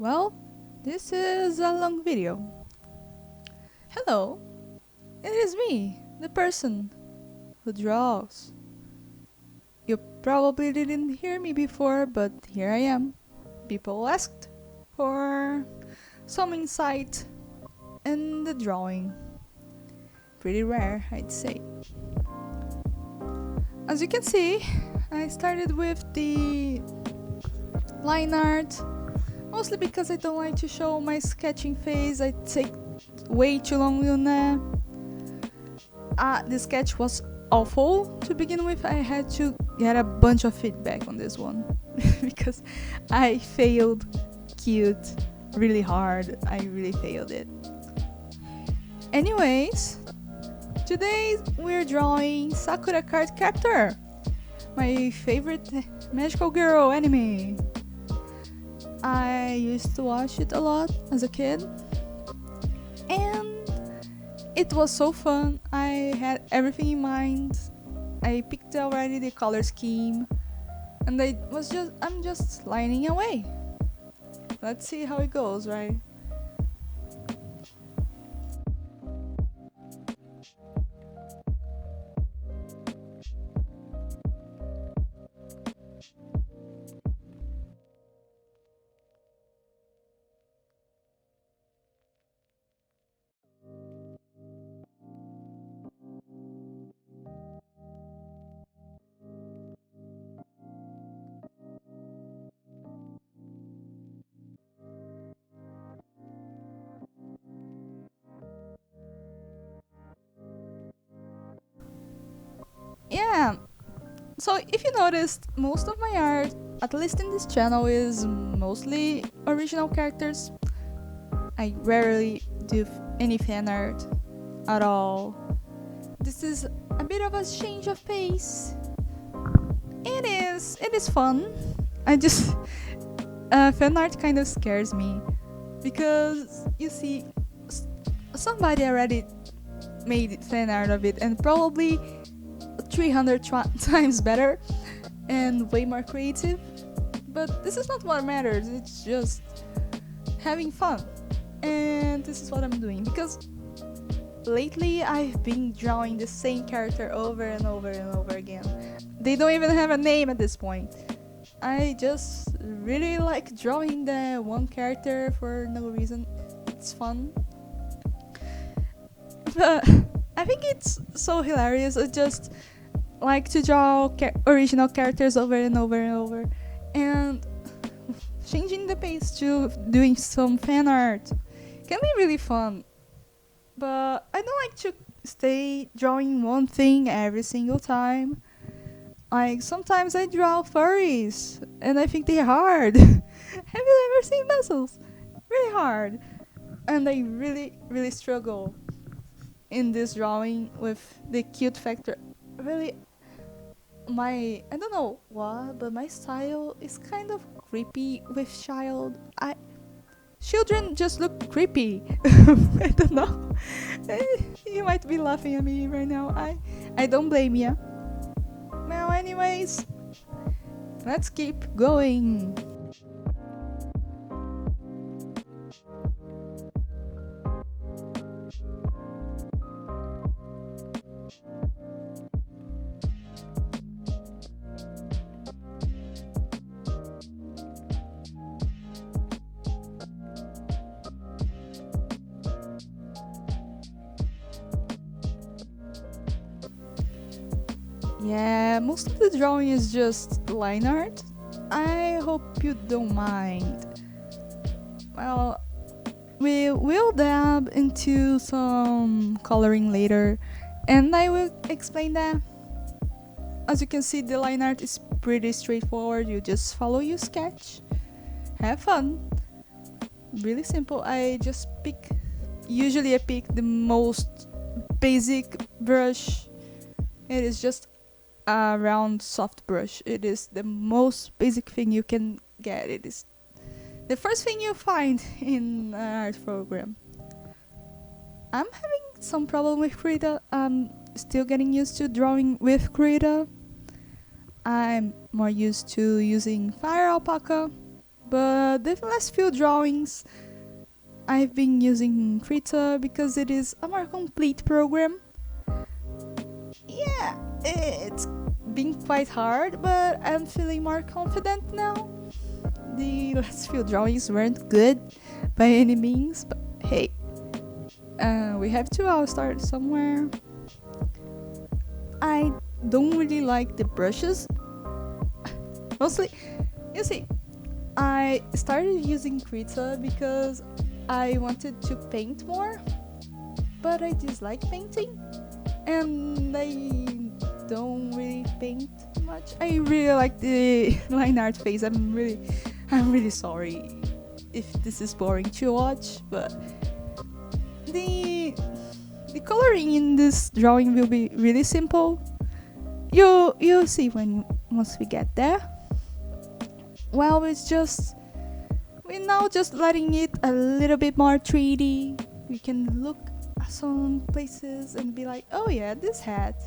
Well, this is a long video. Hello, it is me, the person who draws. You probably didn't hear me before, but here I am. People asked for some insight in the drawing. Pretty rare, I'd say. As you can see, I started with the line art, mostly because I don't like to show my sketching phase. I take way too long on that. The sketch was awful to begin with. I had to get a bunch of feedback on this one because I failed cute really hard. I really failed it. Anyways, today we're drawing Sakura card Captor, my favorite magical girl anime. I used to watch it a lot as a kid, and it was so fun. I had everything in mind. I picked already the color scheme, and I'm just lining away. Let's see how it goes, right? Yeah, so if you noticed, most of my art, at least in this channel, is mostly original characters. I rarely do any fan art at all. This is a bit of a change of pace. It is fun. I just fan art kind of scares me because you see somebody already made fan art of it and probably 300 times better and way more creative. But this is not what matters. It's just having fun, and this is what I'm doing because lately I've been drawing the same character over and over and over again. They don't even have a name at this point. I just really like drawing the one character for no reason. It's fun. But I think it's so hilarious. I just like to draw original characters over and over and over, and changing the pace to doing some fan art can be really fun. But I don't like to stay drawing one thing every single time. Like sometimes I draw furries and I think they're hard. Have you ever seen muscles? Really hard. And I really struggle in this drawing with the cute factor. Really, I don't know what, but my style is kind of creepy with children just look creepy. I don't know. You might be laughing at me right now. I don't blame you. Well, anyways, let's keep going. Yeah, most of the drawing is just line art. I hope you don't mind. Well, we will dab into some coloring later, and I will explain that. As you can see, the line art is pretty straightforward. You just follow your sketch, have fun. Really simple. Usually I pick the most basic brush. It is just a round soft brush. It is the most basic thing you can get. It is the first thing you find in an art program. I'm having some problem with Krita. I'm still getting used to drawing with Krita. I'm more used to using fire alpaca, But the last few drawings I've been using Krita because it is a more complete program. Yeah, it's been quite hard, but I'm feeling more confident now. The last few drawings weren't good by any means, but hey, we have to all start somewhere. I don't really like the brushes. Mostly, you see, I started using Krita because I wanted to paint more, but I dislike painting, and I don't really paint much. I really like the line art phase. I'm really sorry if this is boring to watch, but the coloring in this drawing will be really simple. You'll see once we get there. Well, we're now just letting it a little bit more 3D. We can look at some places and be like, oh yeah, this hat,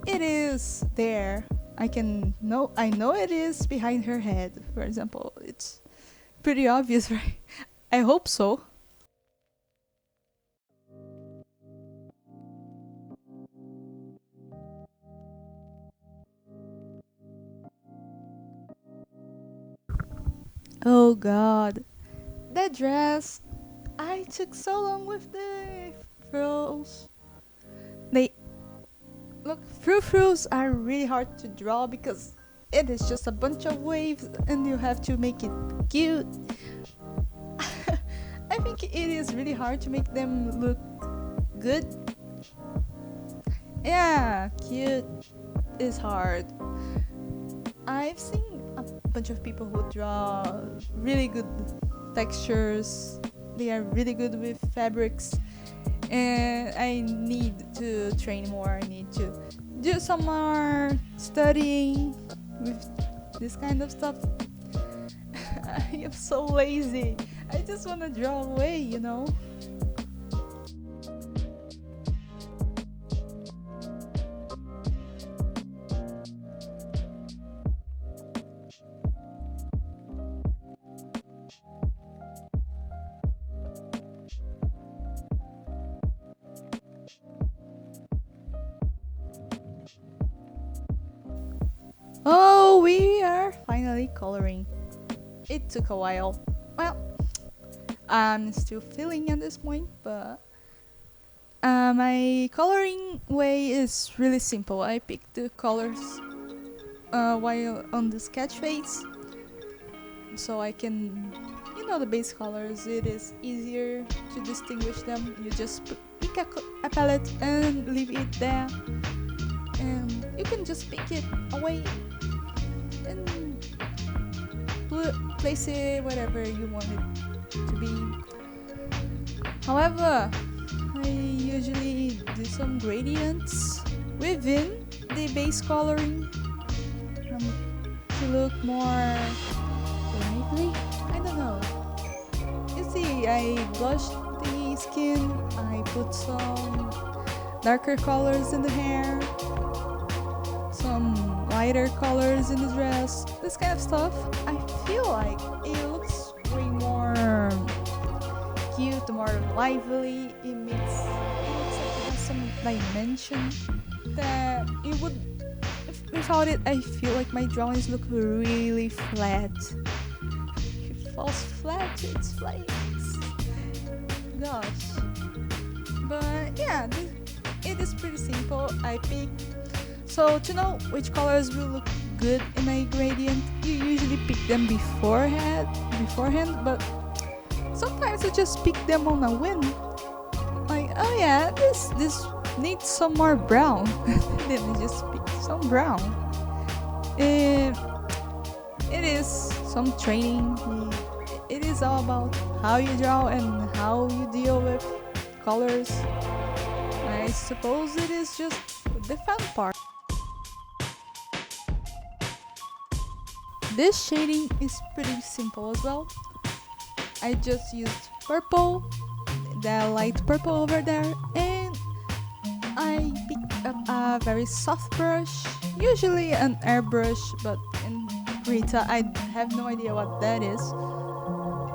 it is there. I know it is behind her head, for example. It's pretty obvious, right? I hope so. Oh god, that dress. I took so long with the frills. They look, frills are really hard to draw because it is just a bunch of waves and you have to make it cute. I think it is really hard to make them look good. Yeah, cute is hard. I've seen a bunch of people who draw really good textures. They are really good with fabrics, and I need to train more. I need to do some more studying with this kind of stuff. I am so lazy. I just want to draw away, you know? Oh, we are finally coloring. It took a while. Well, I'm still feeling at this point, but my coloring way is really simple. I pick the colors while on the sketch phase, so I can, the base colors. It is easier to distinguish them. You just pick a palette and leave it there, and you can just pick it away and place it wherever you want it to be. However, I usually do some gradients within the base coloring to look more lively. I don't know. You see, I blushed the skin, I put some darker colors in the hair, some lighter colors in the dress, this kind of stuff. I feel like it looks way more cute, more lively. It looks like it has some dimension that it would. Without it, I feel like my drawings look really flat. If it falls flat, it's flakes. Gosh. But yeah, it is pretty simple. I pick. So to know which colors will look good in my gradient, you usually pick them beforehand, but sometimes I just pick them on a whim. Like, oh yeah, this needs some more brown. Then I just pick some brown. It is some training. It is all about how you draw and how you deal with colors. I suppose it is just the fun part. This shading is pretty simple as well. I just used purple, the light purple over there, and I picked up a very soft brush, usually an airbrush, but in Krita. I have no idea what that is.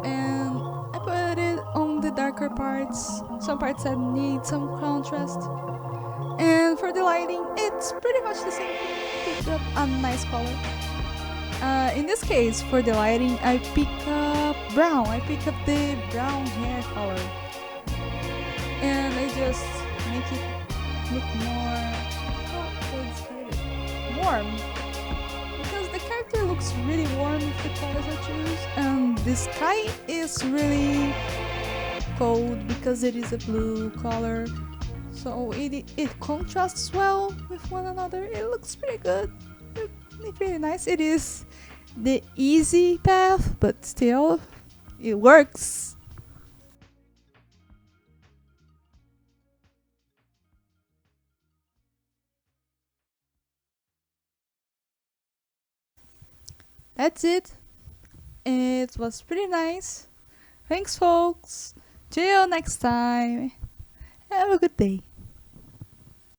And I put it on the darker parts, some parts that need some contrast. And for the lighting, it's pretty much the same thing. Pick up a nice color. In this case, for the lighting, I pick up brown. I pick up the brown hair color. And I just make it look more, warm. Because the character looks really warm with the colors I choose. And the sky is really cold because it is a blue color. So it contrasts well with one another. It looks pretty good. It's really nice. It is the easy path, but still, it works. That's it. It was pretty nice. Thanks, folks. See you next time. Have a good day.